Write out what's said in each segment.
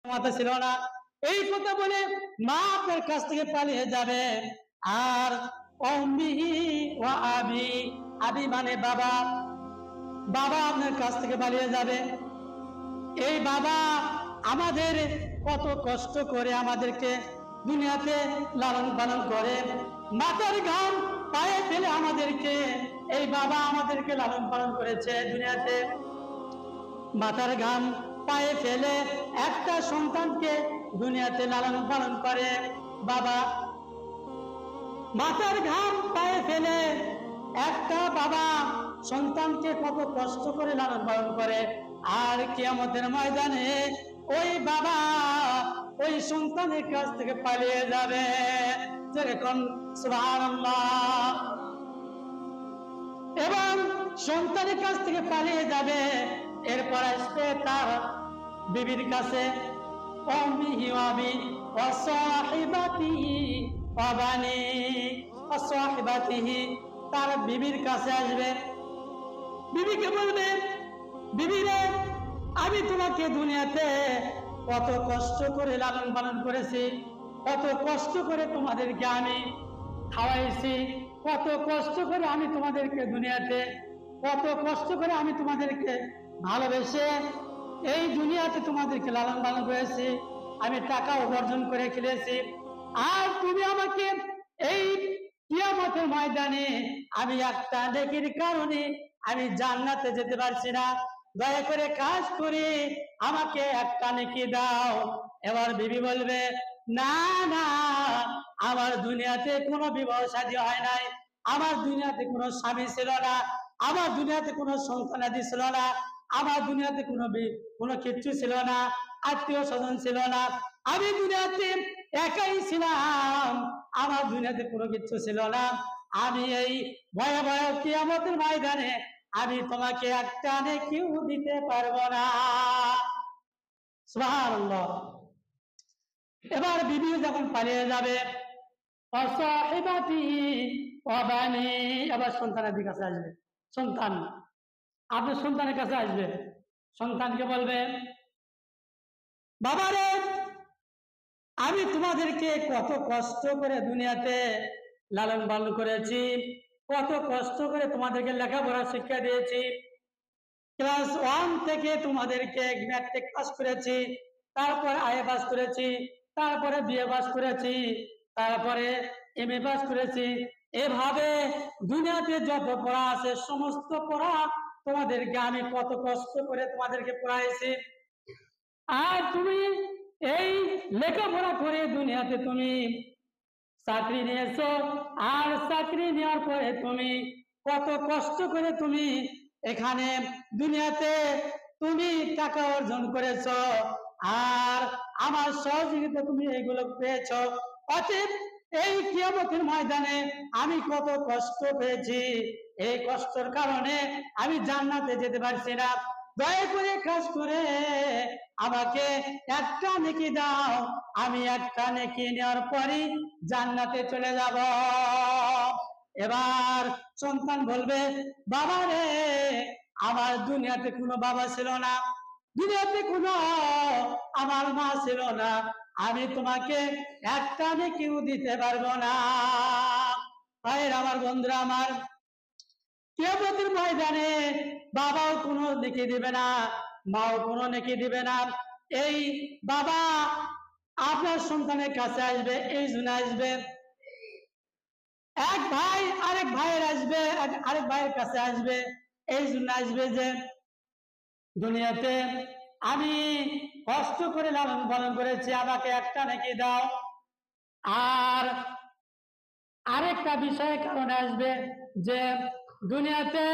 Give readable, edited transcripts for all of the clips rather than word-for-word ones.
মাথা ছিল না। এই কথা বলে মা আপনার কাছ থেকে পালিয়ে যাবে। আর উম্মিহি ওয়া আবি, আবি মানে বাবা, বাবা আপনার কাছ থেকে পালিয়ে যাবে। এই বাবা আমাদের কত কষ্ট করে আমাদেরকে দুনিয়াতে লালন পালন করে, মাথার ঘাম পায়ে ফেলে আমাদেরকে, এই বাবা আমাদেরকে লালন পালন করেছে দুনিয়াতে। মাথার ঘাম পায়ে ফেলে একটা সন্তানকে দুনিয়াতে লালন পালন করে বাবা। মাথার ঘাম পায়ে ফেলে একটা বাবা সন্তানকে কত কষ্ট করে লালন পালন করে, আর কিয়ামতের ময়দানে ওই বাবা ওই সন্তানের কাছ থেকে পালিয়ে যাবে। যেরকম সুবহানাল্লাহ। এবং সন্তানের কাছ থেকে পালিয়ে যাবে, এরপর আসবে তার বিবির কাছে, তার বিবির কাছে আসবে। বিবিকে বলবে, বিবিরে আমি তোমাকে দুনিয়াতে কত কষ্ট করে লালন পালন করেছি, কত কষ্ট করে তোমাদেরকে আমি খাওয়াইছি, কত কষ্ট করে আমি তোমাদেরকে দুনিয়াতে, কত কষ্ট করে আমি তোমাদেরকে ভালোবেসে এই দুনিয়াতে তোমাদেরকে লালন পালন করেছি, আমি টাকা উপার্জন করে খেলেছি, আর তুমি আমাকে এই কিয়ামতের ময়দানে আমি একটা নেকির কারণে আমি জান্নাতে যেতে পারছি না, দয়া করে কাজ করে আমাকে একটা নেকি দাও। এবার বিবি বলবে, না না, আমার দুনিয়াতে কোনো বিবাহ শাদী হয় নাই, আমার দুনিয়াতে কোনো স্বামী ছিল না, আমার দুনিয়াতে কোনো সন্তানাদি ছিল না, আমার দুনিয়াতে কোনো কিচ্ছু ছিল না, আত্মীয় স্বজন ছিল না, আমি দুনিয়াতে একাই ছিলাম, আমার দুনিয়াতে কোনো কিছু ছিল না। আমি এই ভয়াবহ কিয়ামতের ময়দানে আমি তোমাকে একটা নেকিও দিতে পারবো না। সুবহানাল্লাহ। এবার বিবি যখন পালিয়ে যাবে, আবার সন্তানের কাছে আসবে, সন্তান আপনার সন্তানের কাছে আসবে, সন্তানকে বলবে, বাবারে আমি তোমাদেরকে কত কষ্ট করে দুনিয়াতে লালন পালন করেছি, কত কষ্ট করে তোমাদেরকে লেখাপড়া শিক্ষা দিয়েছি, ক্লাস 1 থেকে তোমাদেরকে ম্যাট্রিক পাস করেছি, তারপর আইএ পাস করেছি, তারপরে বিএ পাস করেছি, তারপরে এমএ পাস করেছি, এভাবে দুনিয়াতে যত পড়া আছে সমস্ত পড়া তোমাদেরকে আমি কত কষ্ট করে তোমাদেরকে পড়াইছি, আর তুমি এই লেখাপড়া করে দুনিয়াতে তুমি চাকরি নিয়েছো, আর চাকরি নেওয়ার পরে তুমি কত কষ্ট করে তুমি এখানে দুনিয়াতে তুমি টাকা অর্জন করেছো, আর আমার সহযোগিতা তুমি এগুলো পেয়েছো। অতএব এই কিয়ামতের ময়দানে আমি কত কষ্ট পেয়েছি, এই কষ্টের কারণে আমি জান্নাতে যেতে পারছি না, দয়া করে কাজ করে আমাকে একটা নেকি দাও, আমি একটা নেকি নেওয়ার পরই জান্নাতে চলে যাব। এবার সন্তান বলবে, বাবা রে আমার দুনিয়াতে কোনো বাবা ছিল না, দুনিয়াতে কোনো আমার মা ছিল না, আমি তোমাকে একটা নেকিও দিতে পারবো না। ভাইয়ের আমার, বন্ধুরা আমার, কিয়ামতের ময়দানে বাবাও কোনো নেকি দিবে না, মাও কোনো নেকি দিবে না। এই বাবা আপনার সন্তানের কাছে আসবে, এই জন্য আসবে, এক ভাই আরেক ভাইয়ের আসবে, আরেক ভাইয়ের কাছে আসবে, এই জন্য আসবে যে দুনিয়াতে আমি কষ্ট করে লালন পালন করেছি, আমাকে একটা নেকি দাও। আর আরেকটা বিষয়ের কারণে আসবে যে দুনিয়াতে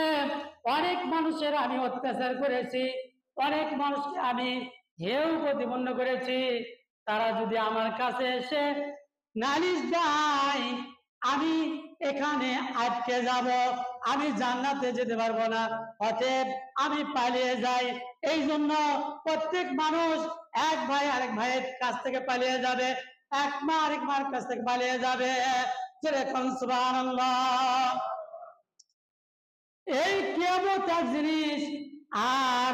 অনেক মানুষের আমি অত্যাচার করেছি, অনেক মানুষকে আমি হেয় প্রতিপন্ন করেছি, তারা যদি আমার কাছে এসে নালিশ দেয় আমি এখানে আটকে যাব, আমি জান্নাতে যেতে পারবো না, অতএব আমি পালিয়ে যাই। এই জন্য প্রত্যেক মানুষ এক ভাই আরেক ভাইয়ের কাছ থেকে পালিয়ে যাবে, এক মা আরেক মার কাছ থেকে পালিয়ে যাবে। যেরকম সুবহানাল্লাহ। এই কিয়ামত এক জিনিস আর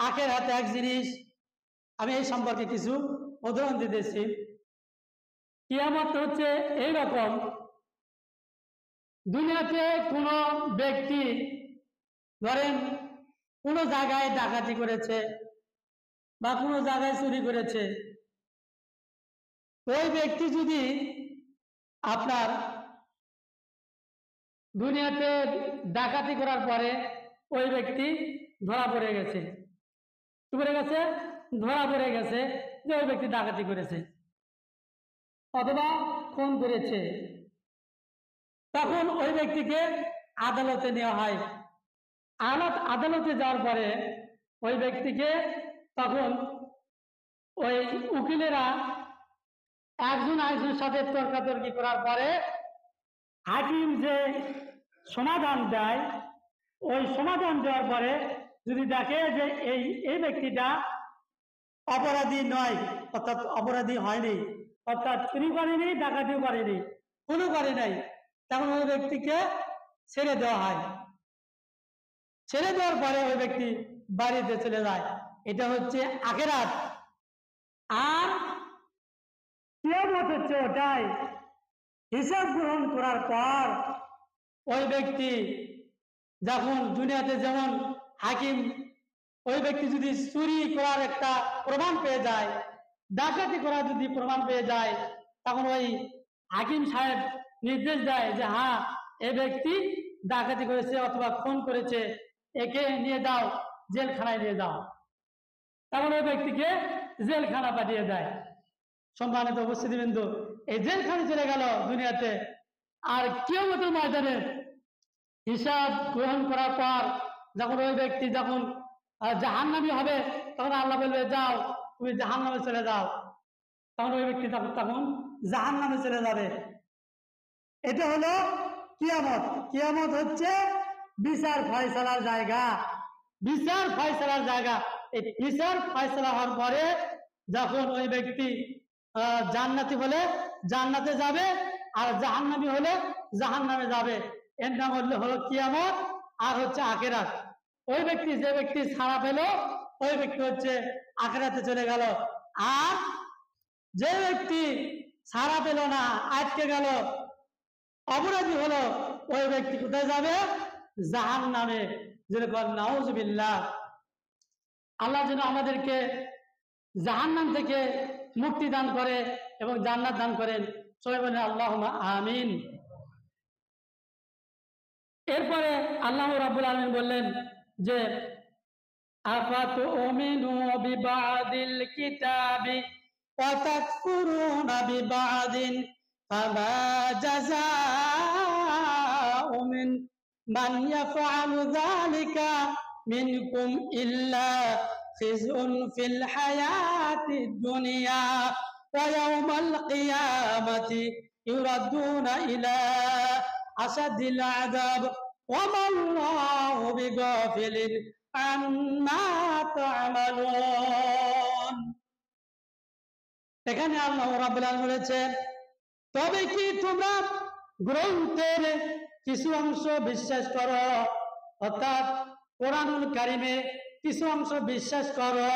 আখিরাত এক জিনিস। আমি এই সম্পর্কে কিছু উদাহরণ দিতেছি। কিয়ামত হচ্ছে এইরকম, দুনিয়াতে কোনো ব্যক্তি ধরেন কোনো জায়গায় ডাকাতি করেছে বা কোনো জায়গায় চুরি করেছে, ওই ব্যক্তি যদি আপনার দুনিয়াতে ডাকাতি করার পরে ওই ব্যক্তি ধরা পড়ে গেছে, কি পড়ে গেছে? ধরা পড়ে গেছে যে ওই ব্যক্তি ডাকাতি করেছে অথবা খুন করেছে, তখন ওই ব্যক্তিকে আদালতে নেওয়া হয়। আদালতে যাওয়ার পরে ওই ব্যক্তিকে তখন ওই উকিলেরা একজন আরেকজনের সাথে তর্কাতর্কি করার পরে হাকিম যে সমাধান দেয়, ওই সমাধান দেওয়ার পরে যদি দেখে যে এই ব্যক্তিটা অপরাধী নয়, অর্থাৎ অপরাধী হয়নি, অর্থাৎ চুরি করেনি, ডাকাতিও করেনি, কোনো করে নাই, তখন ওই ব্যক্তিকে ছেড়ে দেওয়া হয়। ছেড়ে দেওয়ার পরে ওই ব্যক্তি বাড়িতে চলে যায়। এটা হচ্ছে আখিরাত। আর কিয়ামত হচ্ছে ওটাই, হিসাব গ্রহণ করার পর ওই ব্যক্তি যখন দুনিয়াতে যেমন হাকিম ওই ব্যক্তি যদি চুরি করার একটা প্রমাণ পেয়ে যায়, ডাকাতি করার যদি প্রমাণ পেয়ে যায়, তখন ওই হাকিম সাহেব নির্দেশ দেয় যে হ্যাঁ, এই ব্যক্তি ডাকাতি করেছে অথবা খুন করেছে, একে নিয়ে যাও, জেলখানায় নিয়ে যাও। তখন ওই ব্যক্তিকে জেলখানা পাঠিয়ে দেয়। সম্মানিত উপস্থিতিবৃন্দ, এই জেলখানে চলে গেল দুনিয়াতে। আর কিয়ামতের ময়দানে হিসাব গ্রহণ করার পর যখন ওই ব্যক্তি যখন জাহান্নামী হবে, তখন আল্লাহ বলবে যাও, তুমি জাহান্নামে চলে যাও। তখন ওই ব্যক্তি তখন জাহান্নামে চলে যাবে। এটা হলো কিয়ামত। কিয়ামত হচ্ছে বিচার ফয়সালার জায়গা, বিচার ফয়সালার জায়গা। এই বিচার ফয়সালা হওয়ার পরে যখন ওই ব্যক্তি জান্নাতি হলে জান্নাতে যাবে, আর জাহান্নামী হলে জাহান্নামে যাবে। এর নাম হলো কিয়ামত, আর হচ্ছে আখিরাত। ওই ব্যক্তি যে ব্যক্তি ছাড়া পেল, ওই ব্যক্তি হচ্ছে আখিরাতে চলে গেল। আর যে ব্যক্তি ছাড়া পেল না, আটকে গেল, অপরাধী হলো, ওই ব্যক্তি কোথায় যাবে? জাহান্নামে। যেরকম নাউজুবিল্লাহ, আল্লাহ যেন আমাদেরকে জাহান্নাম থেকে মুক্তি দান করে এবং জান্নাত দান করেন। সবাই বলেন আল্লাহুম্মা আমিন। এরপরে আল্লাহ রাব্বুল আলামিন বললেন যে আফাতুমিনু বিবাদিল কিতাবি ওয়া তাকফুরুনা বিবাদিন ফামা জাযাউ মান ইয়াফআলু যালিকা মিনকুম ইল্লা খিজুন ফিল হায়াতিদ দুনিয়া ওয়া ইয়াউমাল কিয়ামাতি ইউরাদুনা ইলা আসাদিল আযাব ওয়া মাল্লাহু বিগাফিলিন আম্মা তা'মালুন। এখানে আল্লাহ রাব্বুল আলামিন বলেছেন, তবে কি তোমরা গ্রন্থের কিছু অংশ বিশ্বাস করো, অর্থাৎ কোরআনুল কারিমে কিছু অংশ বিশ্বাস করো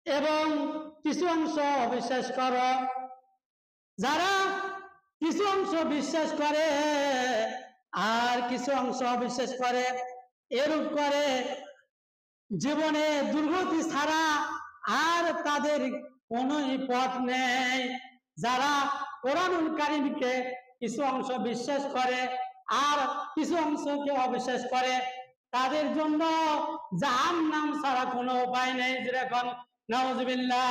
এবং কিছু অংশ অবিশ্বাস করো। যারা কিছু অংশ বিশ্বাস করে আর কিছু অংশ অবিশ্বাস করে, এরূপ করে জীবনে দুর্গতি ছাড়া আর তাদের কোনো পথ নেই। যারা কোরআনুল কারীমকে কিছু অংশ বিশ্বাস করে আর কিছু অংশকে অবিশ্বাস করে, তাদের জন্য জাহান্নাম ছাড়া কোনো উপায় নেই। যেরকম নাউজুবিল্লাহ।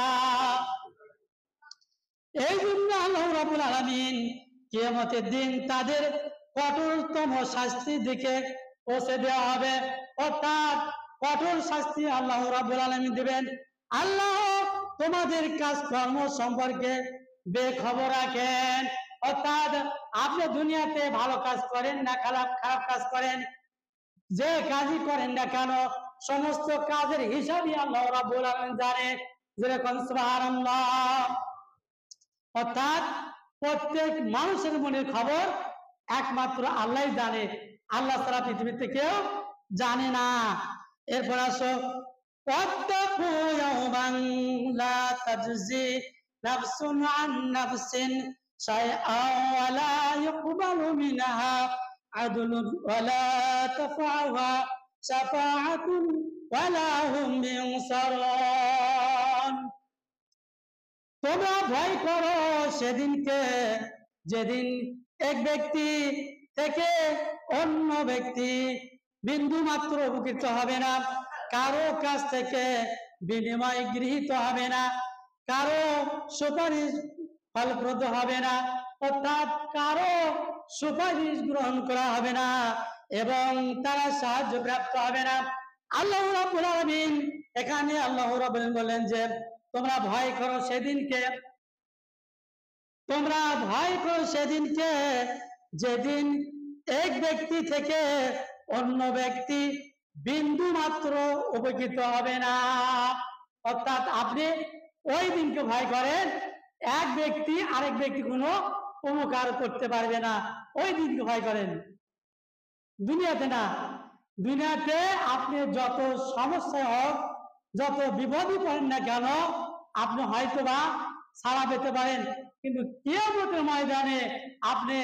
এই জন্য আল্লাহ রাব্বুল আলামিন কিয়ামতের দিন তাদের কঠোরতম শাস্তির দিকে পৌঁছে দেওয়া হবে, অর্থাৎ কঠোর শাস্তি আল্লাহ রাব্বুল আলামিন দিবেন। আল্লাহ তোমাদের কাজকর্ম সম্পর্কে বেখবর রাখেন, অর্থাৎ আপনি দুনিয়াতে ভালো কাজ করেন না খারাপ কাজ করেন, যে কাজই করেন না কেন, সমস্ত কাজের হিসাবই আল্লাহ রাব্বুল আলামিন জানে। যেরকম সুবহানাল্লাহ, অর্থাৎ প্রত্যেক মানুষের মনের খবর একমাত্র আল্লাহই জানে, আল্লাহ ছাড়া পৃথিবীতে কেউ জানে না। এরপর আসো ওয়াত্তাকু ইয়াওমান লা তাজজি নাফসুন আন নাফসিন শাইআন ওয়া লা ইউকবালু মিনহা আদলুন ওয়া লা তাফআহা শাফাআতুন ওয়া লা হুম ইউনসারুন। তোমরা ভয় করো সেদিনকে, যেদিন এক ব্যক্তি থেকে অন্য ব্যক্তি বিন্দু মাত্র উপকৃত হবে না, কারো কাছ থেকে বিনিময় গৃহীত হবে না, কারো সুপারিশ ফলপ্রদ হবে না, অর্থাৎ কারো সুপারিশ গ্রহণ করা হবে না এবং তারা সাহায্য প্রাপ্ত হবে না। আল্লাহ রাব্বুল আলামিন এখানে আল্লাহ রাব্বুল আলামিন বলেন যে তোমরা ভয় করো সেদিনকে, তোমরা ভয় করো সেদিনকে যেদিন এক ব্যক্তি থেকে অন্য ব্যক্তি বিন্দু মাত্র উপকৃত হবে না। অর্থাৎ আপনি ওই দিনকে ভয় করেন, এক ব্যক্তি আরেক ব্যক্তি কোনো উপকার করতে পারবে না, ওই দিনকে ভয় করেন। দুনিয়াতে না, দুনিয়াতে আপনি যত সমস্যায় হোক, যত বিপদই পড়েন না কেন, আপনি হয়তোবা ছাড়া পেতে পারেন, কিন্তু কিয়ামতের ময়দানে আপনি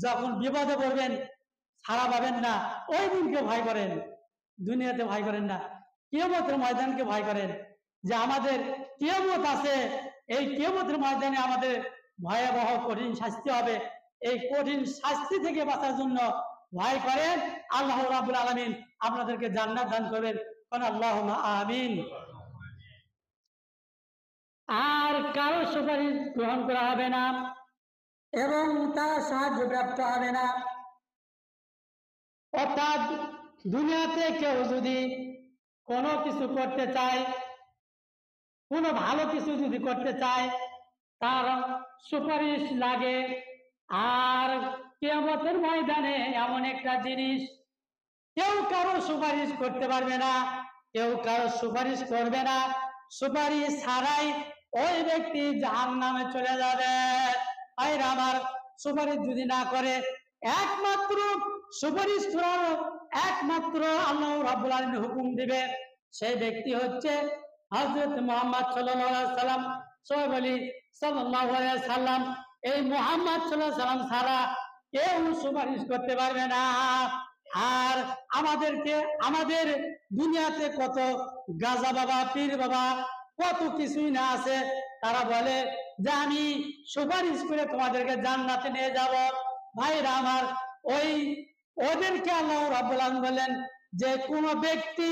যখন বিপদে পড়বেন ছাড়া পাবেন না, ওই দিনকে ভয় করেন। দুনিয়াতে ভয় করেন না, কিয়ামতের ময়দানকে ভয় করেন যে আমাদের কিয়ামত আছে, এই কিয়ামতের ময়দানে আমাদের ভয়াবহ কঠিন শাস্তি হবে। এই কঠিন শাস্তি থেকে বাঁচার জন্য ভয় করেন। আল্লাহ রাব্বুল আলামিন আপনাদেরকে জান্নাত দান করবেন, কারণ আল্লাহুম্মা আমিন। আর কারো সুপারিশ গ্রহণ করা হবে না এবং তারা সাহায্য প্রাপ্ত হবে না। অর্থাৎ দুনিয়াতে কেউ যদি কোনো কিছু করতে চায়, কোনো ভালো কিছু যদি করতে চায়, তার সুপারিশ লাগে। আর কিয়ামতের ময়দানে এমন একটা জিনিস, কেউ কারো সুপারিশ করতে পারবে না, কেউ কারো সুপারিশ করবে না, সুপারিশ ছাড়াই ওই ব্যক্তি জাহান্নামে চলে যাবে। আইরা আমার সুপারিশ যদি না করে, একমাত্র সুপারিশ করার একমাত্র আল্লাহ রাব্বুল আলামিন হুকুম দিবে, সেই ব্যক্তি হচ্ছে হযরত মুহাম্মদ সাল্লাল্লাহু আলাইহি সাল্লাম। সবাই বলি সাল্লাল্লাহু আলাইহি সাল্লাম। এই মুহাম্মদ সাল্লাল্লাহু আলাইহি সাল্লাম ছাড়া কেউ সুপারিশ করতে পারবে না। আর আমাদের দুনিয়াতে কত গাজা বাবা, পীর বাবা, কত কিছুই না আছে, তারা বলে যে আমি সুপারিশ করে তোমাদেরকে জান্নাতে নিয়ে যাব। ভাইরা আমার, ওদেরকে আল্লাহ রাব্বুল আলামিন বলেন যে কোন ব্যক্তি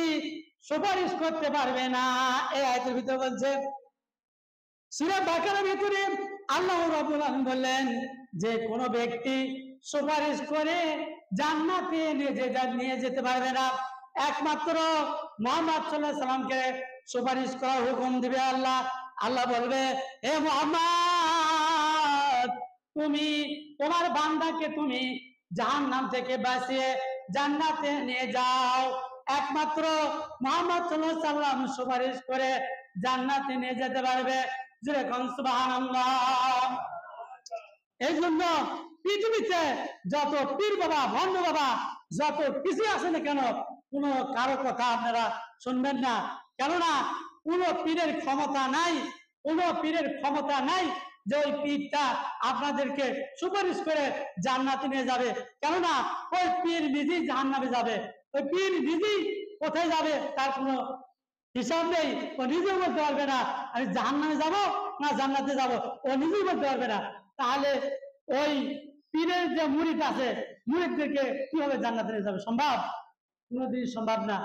সুপারিশ করতে পারবে না। এই আয়াতের ভিতরে বলছে, সূরা বাকারার ভিতরে আল্লাহ রাব্বুল আলামিন বললেন যে কোন ব্যক্তি সুপারিশ করে জান্নাতে নিয়ে যেতে পারবে না, একমাত্র মুহাম্মদ সাল্লাল্লাহু আলাইহি সাল্লামকে সুপারিশ করার হুকুম দিবে আল্লাহ। আল্লাহ বলবে, হে মুহাম্মদ, তুমি তোমার বান্দাকে তুমি জাহান্নাম থেকে বাঁচিয়ে জান্নাতে নিয়ে যাও। একমাত্র মুহাম্মদ সাল্লাল্লাহু আলাইহি সাল্লাম সুপারিশ করে জান্নাতে নিয়ে যেতে পারবে। যেরকম সুবহানাল্লাহ। এই জন্য পৃথিবীতে যত পীর বাবা, ভণ্ড বাবা, যত কিছু আছে না কেন, কোন কারো কথা আপনারা শুনবেন না। কেননা কোন পীরের ক্ষমতা নাই, কোন পীরের ক্ষমতা নাই যে ওই পীরটা আপনাদেরকে সুপারিশ করে জান্নাতে নিয়ে যাবে। কেননা ওই পীর নিজেই জাহান্নামে যাবে, ওই পীর নিজেই কোথায় যাবে তার কোনো হিসাব নেই। ও নিজেও বলতে পারবে না আমি জাহান্নামে যাব না জান্নাতে যাব, ও নিজেই বলতে পারবে না। তাহলে ওই পীরের যে মুরিদ আছে, মুরিদদেরকে কিভাবে জান্নাতে নিয়ে যাবে? সম্ভব? কোনোদিন সম্ভব না।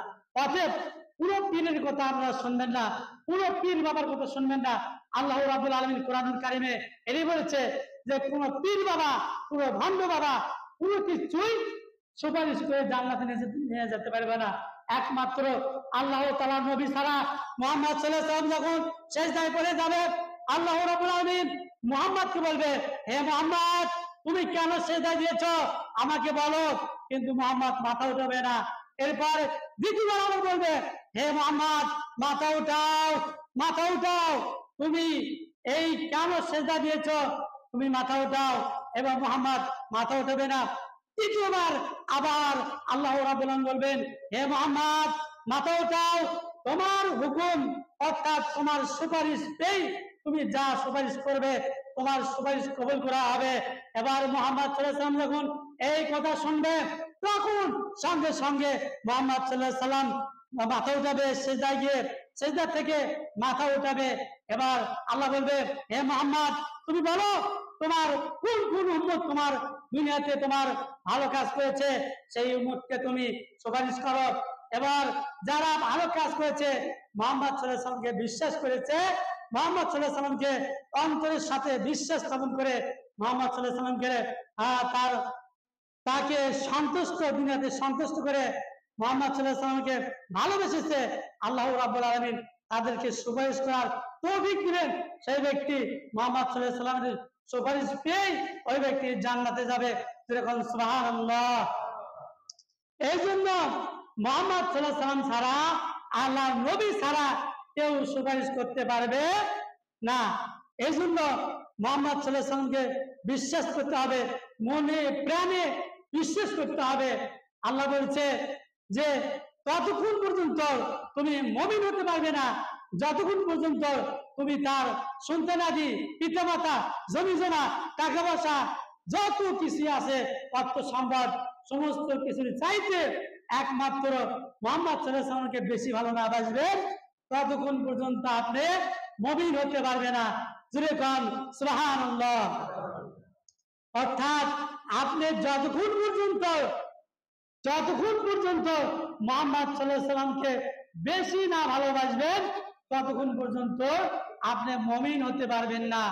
অতএব পুরো পীরের কথা আপনারা শুনবেন না, পুরো পীর বাবার কথা শুনবেন না। আল্লাহ রাব্বুল আলামিন কোরআনুল কারিমে এটাই বলেছে যে কোন পীর বাবা, পুরো ভণ্ড বাবা কোনো কিছুই সুপারিশ করে জান্নাতে নিয়ে যেতে পারবে না। একমাত্র আল্লাহ তাআলার নবী ছাড়া মুহাম্মদ সাল্লাল্লাহু আলাইহি ওয়াসাল্লাম যখন সিজদায় পড়ে যাবে, আল্লাহ রাব্বুল আলামিন মুহাম্মদকে বলবে, হে মুহাম্মদ, তুমি কেন সিজদা দিয়েছো আমাকে বলো। কিন্তু মুহাম্মদ মাথা উঠাবে না। এরপর দ্বিতীয়বার আবার বলবে, হে মুহাম্মদ, মাথা উঠাও, মাথা উঠাও, তুমি এই কেন সিজদা দিয়েছো, তুমি মাথা উঠাও। এবং মুহাম্মদ মাথা উঠাবে না। তৃতীয়বার আবার আল্লাহ রাব্বুল আলামিন বলবেন, হে মুহাম্মদ, মাথা উঠাও, তোমার হুকুম অর্থাৎ তোমার সুপারিশ পেয়ে তুমি যা সুপারিশ করবে তোমার সুপারিশ কবুল করা হবে। এবার মুহাম্মদ সাল্লাল্লাহু আলাইহি ওয়াসাল্লাম যখন এই কথা শুনবে তখন সঙ্গে সঙ্গে মুহাম্মদ সাল্লাল্লাহু আলাইহি ওয়াসাল্লাম মাথা উঠাবে, সিজদায় গিয়ে সিজদা থেকে মাথা উঠাবে। এবার আল্লাহ বলবে, হে মুহাম্মদ তুমি বলো তোমার কোন কোন উম্মত তোমার দুনিয়াতে তোমার ভালো কাজ করেছে, সেই উম্মতকে তুমি সুপারিশ করো। এবার যারা ভালো কাজ করেছে, মুহাম্মদ সাল্লাল্লাহু আলাইহি ওয়াসাল্লামকে বিশ্বাস করেছে, মুহাম্মদ সাল্লাল্লাহু আলাইহি ওয়াসাল্লামকে অন্তরের সাথে বিশ্বাস স্থাপন করে মুহাম্মদ সাল্লাল্লাহু আলাইহি ওয়াসাল্লামকে তাকে সন্তুষ্ট, দুনিয়াতে সন্তুষ্ট করে মুহাম্মদ সাল্লাল্লাহু আলাইহি ওয়াসাল্লামকে ভালোবেসেছে, আল্লাহ রাব্বুল আলামিন তাদেরকে সুপারিশ করার তৌফিক দিবেন। সেই ব্যক্তি মুহাম্মদ সাল্লাল্লাহু আলাইহি ওয়াসাল্লামের সুপারিশ পেয়ে ওই ব্যক্তি জান্নাতে যাবে। যেরকম সুবহানাল্লাহ। এই জন্য মুহাম্মদ সাল্লাল্লাহু আলাইহি ওয়াসাল্লাম ছাড়া, আল্লাহ নবী ছাড়া কেউ সুপারিশ করতে পারবে না। এই জন্য মুহাম্মদ সাল্লাল্লাহু আলাইহি ওয়াসাল্লামকে বিশ্বাস করতে হবে, মনে প্রাণে বিশ্বাস করতে হবে। আল্লাহ বলছে যে ততক্ষণ পর্যন্ত তুমি মুমিন হতে পারবে না যতক্ষণ পর্যন্ত তুমি তার সন্তানাদি, পিতামাতা, জমি জমা, টাকা পয়সা যত কিছু আছে, অর্থ সম্পদ সমস্ত কিছুর চাইতে একমাত্র মুহাম্মদ সাল্লাল্লাহু আলাইহি ওয়াসাল্লামকে বেশি ভালো না বাসবেন ততক্ষণ পর্যন্ত আপনি মুমিন হতে পারবে না। জোরে কোন সুবহানাল্লাহ। অর্থাৎ আপনি যতক্ষণ পর্যন্ত মুহাম্মদ সাল্লাল্লাহু আলাইহি ওয়াসাল্লামকে বেশি না ভালোবাসবেন ততক্ষণ পর্যন্ত আপনি মুমিন হতে পারবেন না।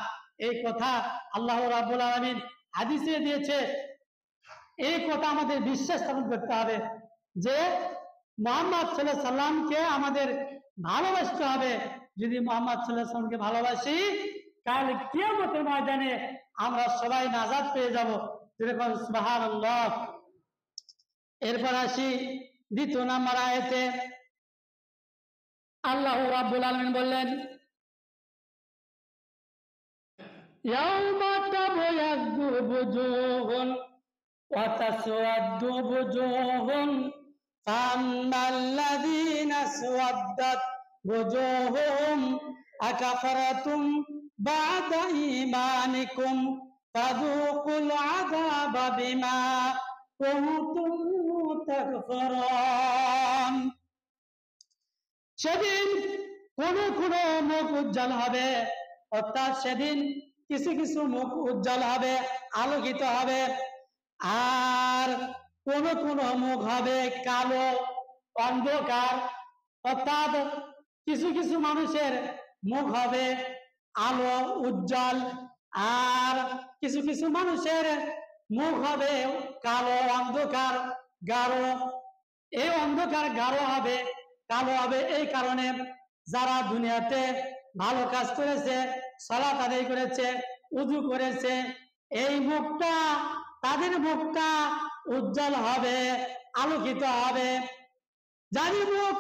এই কথা আল্লাহ রাব্বুল আলামিন হাদিসে দিয়েছে। এই কথা আমাদের বিশ্বাস স্থাপন করতে হবে যে মুহাম্মদ সাল্লাল্লাহু আলাইহি ওয়াসাল্লামকে আমাদের ভালোবাসতে হবে। যদি মুহাম্মদ সাল্লাল্লাহু আলাইহি ওয়াসাল্লামকে ভালোবাসি, কাল কিয়ামতের ময়দানে আমরা সবাই নাজাত পেয়ে যাব। যেরকম সুবহানাল্লাহ। এরপর আসি দ্বিতীয় নম্বর আয়াতে। আল্লাহ রাব্বুল আলামিন বললেন, ইয়াউমা তাবয়াদ্দু বুজুহুন ওয়া তাসওয়াদ্দু বুজুহুন ফাআম্মাল্লাযীনা আসওয়াদ্দাত বুজুহুম আকাফারাতুম বা'দা ঈমানিকুম ফাযুকুল আযাবা বিমা কুনতুম তাকফুরুন। সেদিন কোন কোন মুখ উজ্জ্বল হবে, অর্থাৎ সেদিন কিছু কিছু মুখ উজ্জ্বল হবে, আলোকিত হবে, আর কোন কোন মুখ হবে কালো, অন্ধকার। অর্থাৎ কিছু কিছু মানুষের মুখ হবে আলো, উজ্জ্বল, আর কিছু কিছু মানুষের মুখ হবে কালো, অন্ধকার, গাঢ়। এই অন্ধকার গাঢ় হবে, কালো হবে এই কারণে যারা দুনিয়াতে ভালো কাজ করেছে, সালাত আদায় করেছে, উযু করেছে, এই মুখটা, তাদের মুখটা উজ্জ্বল হবে, আলোকিত হবে। যাদের মুখ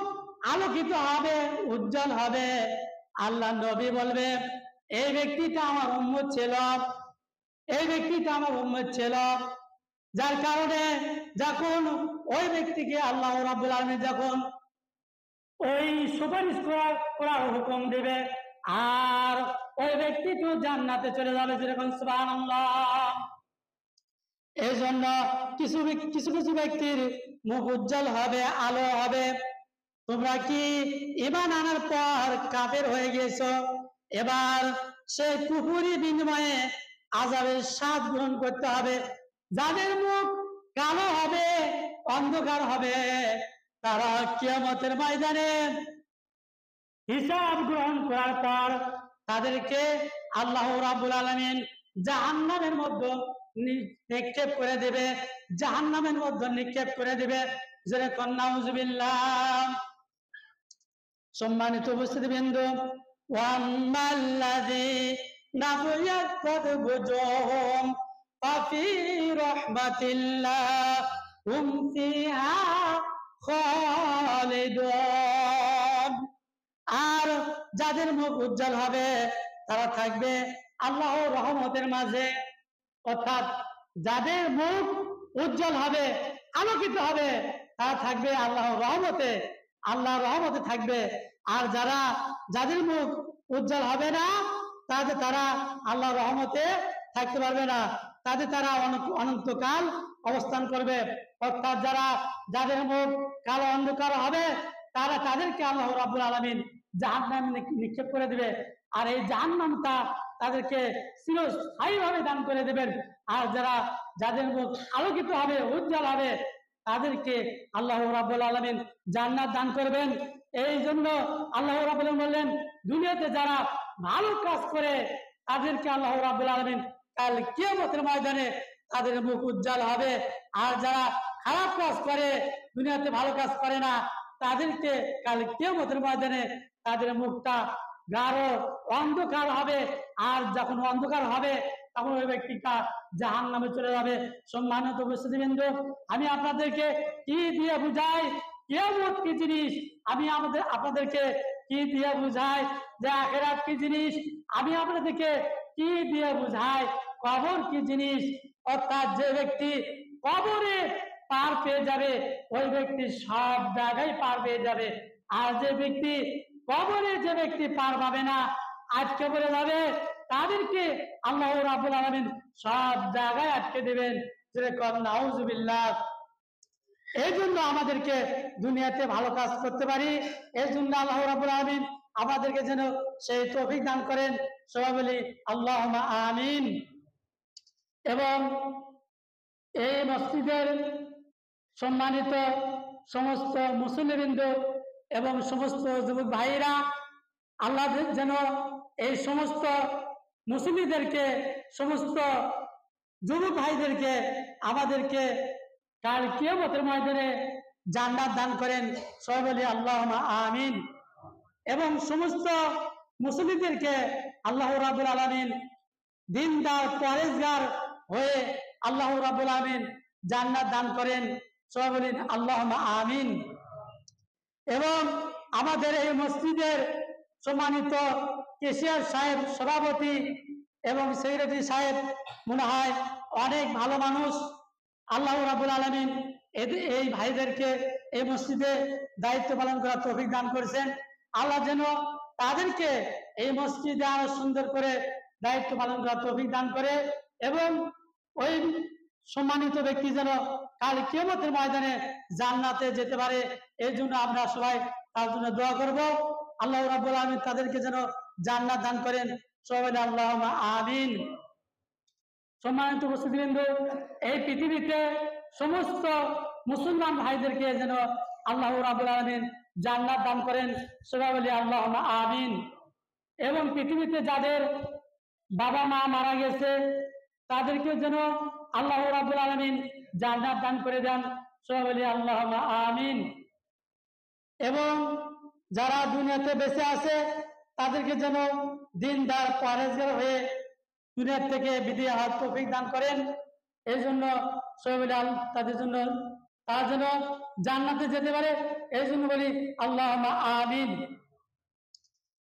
আলোকিত হবে, উজ্জ্বল হবে, আল্লাহ নবী বলবে এই ব্যক্তিটা আমার উম্মত ছিল, এই ব্যক্তিটা আমার উম্মত ছিল। যার কারণে যখন ওই ব্যক্তিকে আল্লাহ রাব্বুল আলামিন যখন ওই সুপারিশ করার হুকুম দিবে, আর ওই ব্যক্তি তো জান্নাতে চলে যাবে। যেরকম সুবহানাল্লাহ। এই জন্য কিছু কিছু ব্যক্তির মুখ উজ্জ্বল হবে, আলো হবে। তোমরা কি ঈমান আনার পর কাফের হয়ে গেছো, এবার সে কুফরি বিনিময়ে আযাবের স্বাদ গ্রহণ করতে হবে। যাদের মুখ কালো হবে, অন্ধকার হবে, তারা কিয়ামতের ময়দানে হিসাব গ্রহণ করার পর তাদেরকে আল্লাহ রাব্বুল আলামিন জাহান্নামের মধ্যে নিক্ষেপ করে দেবে, জাহান্নামের মধ্যে নিক্ষেপ করে দেবে। যেরকম নাউযুবিল্লাহ। সম্মানিত উপস্থিতিবৃন্দ, ওয়াম্মাল্লাযীনা ইয়াক্কাদ বুজুহুম ফাফি রাহমাতিল্লাহ হুম ফিহা খালিদুন। আর যাদের মুখ উজ্জ্বল হবে তারা থাকবে আল্লাহর রহমতের মাঝে। অর্থাৎ যাদের মুখ উজ্জ্বল হবে, আলোকিত হবে, তারা থাকবে আল্লাহর রহমতে, আল্লাহর রহমতে থাকবে। আর যাদের মুখ উজ্জ্বল হবে না, তাদের তারা আল্লাহর রহমতে থাকতে পারবে না, তারা অনন্তকাল অবস্থান করবে। অর্থাৎ যাদের মুখ কালো অন্ধকার হবে তাদেরকে আল্লাহ রাব্বুল আলামিন জাহান্নামে নিক্ষেপ করে দিবে। আর এই জাহান্নামটা তাদেরকে চিরস্থায়ীভাবে দান করে দেবেন। আর যাদের মুখ আলোকিত হবে, উজ্জ্বল হবে, তাদেরকে আল্লাহ রাব্বুল আলামিন জান্নাত দান করবেন। এই জন্য আল্লাহ রাব্বুল আলামিন বললেন, দুনিয়াতে যারা ভালো কাজ করে তাদেরকে আল্লাহ রাব্বুল আলামিন কাল কিয়ামতের ময়দানে তাদের মুখ উজ্জ্বল হবে। আর যারা খারাপ কাজ করে, দুনিয়াতে ভালো কাজ করে না, তাদেরকে কাল কিয়ামতের ময়দানে তাদের মুখটা গাঢ় অন্ধকার হবে। আর যখন অন্ধকার হবে তখন ওই ব্যক্তিটা জাহান্নামে চলে যাবে। সম্মানিত উপস্থিতিবৃন্দ, আমি আপনাদেরকে কি দিয়ে বুঝাই কিয়ামত কি জিনিস, আমি আপনাদেরকে কি দিয়ে বুঝাই যে আখিরাত কি জিনিস, আমি আপনাদেরকে কি দিয়ে বুঝাই কবর কি জিনিস। অর্থাৎ যে ব্যক্তি কবরে পার পেয়ে যাবে ওই ব্যক্তি সব জায়গায় পার পেয়ে যাবে। আর যে ব্যক্তি কবরে পার পাবে না, আটকে পড়ে যাবে, তাদেরকে আল্লাহ রাব্বুল আলামিন সব জায়গায় আটকে দেবেন। যেরকম নাউজুবিল্লাহ। এই জন্য আমাদেরকে দুনিয়াতে ভালো কাজ করতে পারি, এর জন্য আল্লাহ রাব্বুল আলামিন আমাদেরকে যেন সেই তৌফিক দান করেন। সবাই বলি আল্লাহুম্মা আমিন। এবং এই মসজিদের সম্মানিত সমস্ত মুসল্লিবৃন্দ এবং সমস্ত যুবক ভাইরা, আল্লাহ যেন এই সমস্ত মুসল্লিদেরকে, সমস্ত যুবক ভাইদেরকে, আমাদেরকে কাল কিয়ামতের ময়দানে জান্নাত দান করেন। সবাই বলি আল্লাহুম্মা আমিন। এবং সমস্ত মুসল্লিদেরকে আল্লাহ রাব্বুল আলামিন দিনদার পরেজগার হয়ে আল্লাহ রাব্বুল আলামিন জান্নাত দান করেন। সবাই বলেন আল্লাহুম্মা আমিন। এবং আমাদের এই মসজিদের সম্মানিত কেশিয়ার সাহেব, সভাপতি এবং সেক্রেটারি সাহেব মনে হয় অনেক ভালো মানুষ। আল্লাহ রাব্বুল আলামিন এই ভাইদেরকে এই মসজিদে দায়িত্ব পালন করার তৌফিক দান করেছেন। আল্লাহ যেন তাদেরকে এই মসজিদে আরো সুন্দর করে দায়িত্ব পালন করার তৌফিক দান করে এবং ওই সম্মানিত ব্যক্তি যেন কাল কিয়ামতের ময়দানে জান্নাতে যেতে পারে। এই জন্য আমরা সবাই তার জন্য দোয়া করব। আল্লাহ রাব্বুল আলামিন তাদেরকে যেন জান্নাত দান করেন। সবাই আল্লাহুম্মা আমিন। সম্মানিত উপস্থিতিবৃন্দ, এই পৃথিবীতে সমস্ত মুসলমান ভাইদেরকে যেন আল্লাহ রাব্বুল আলামিন জান্নাত দান করেন। সবাই বলি আল্লাহুম্মা আমিন। এবং পৃথিবীতে যাদের বাবা মা মারা গেছে তাদেরকে যেন আল্লাহ রাব্বুল আলামিন জান্নাত দান করে দেন। সবাই বলি আল্লাহুম্মা আমিন। এবং যারা দুনিয়াতে বেঁচে আছে তাদেরকে যেন দিনদার পরেজগার হয়ে দুনিয়ার থেকে বিদায় হওয়ার তৌফিক দান করেন। এই জন্য সবাই বলি তাদের জন্য তারা যেন জান্নাতে যেতে পারে, এই জন্য বলি আল্লাহুম্মা আমিন।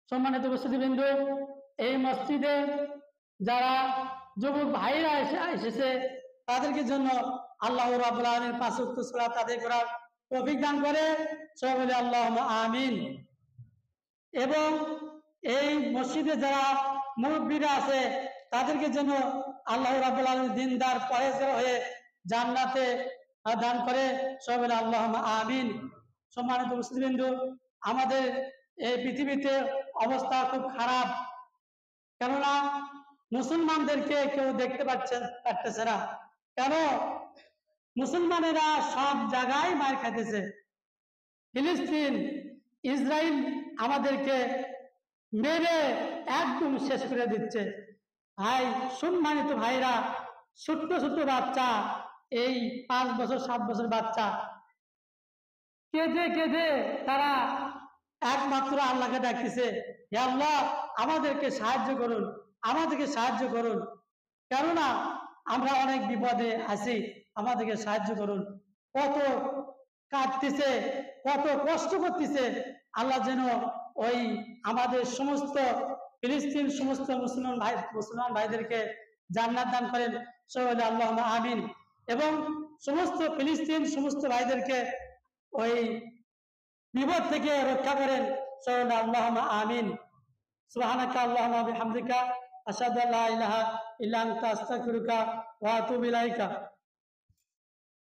সম্মানিত উপস্থিতিবৃন্দ, এই মসজিদে যারা যুবক ভাইরা এসেছে তাদেরকে জন্য আল্লাহ রাব্বুল আলামিন 5 ওয়াক্ত সালাত আদায় করার তৌফিক দান করে। সবাই বলি আল্লাহুম্মা আমিন। এবং এই মসজিদে যারা মুরব্বীরা আছে তাদেরকে যেন আল্লাহ রাব্বুল আলামিন দিনদার পরেজগার হয়ে জান্নাতে দান করে। সবাই বলি আল্লাহুম্মা আমিন। সম্মানিত মুসলিমবৃন্দ, আমাদের এই পৃথিবীতে অবস্থা খুব খারাপ, কেননা মুসলমানদেরকে কেউ দেখতে পারতেছে না। কেন? মুসলমানেরা সব জায়গায় মার খাইতেছে। ফিলিস্তিন, ইসরায়েল আমাদেরকে মেরে একদম শেষ করে দিচ্ছে। ভাই, সম্মানিত ভাইরা, ছোট্ট ছোট্ট বাচ্চা, এই 5 বছর 7 বছর বাচ্চা কেঁদে কেঁদে তারা একমাত্র আল্লাহকে ডাকতেছে, হে আল্লাহ আমাদেরকে সাহায্য করুন, আমাদেরকে সাহায্য করুন, কেননা আমরা অনেক বিপদে আছি, আমাদেরকে সাহায্য করুন। কত কাঁদতেছে, কত কষ্ট করতেছে। আল্লাহ যেন ওই আমাদের সমস্ত ফিলিস্তিন সমস্ত মুসলমান ভাইদেরকে জান্নাত দান করেন। সবাই আল্লাহুম্মা আমিন। এবং সমস্ত ফিলিস্তিন সমস্ত ভাইদেরকে ওই বিপদ থেকে রক্ষা করেন। সবাই আল্লাহুম্মা আমিন। সুবহানাকা আল্লাহুম্মা বিহামদিকা আশহাদু আল্লা ইলাহা ইল্লা আনতা আস্তাগফিরুকা ওয়া আতুবু ইলাইকা।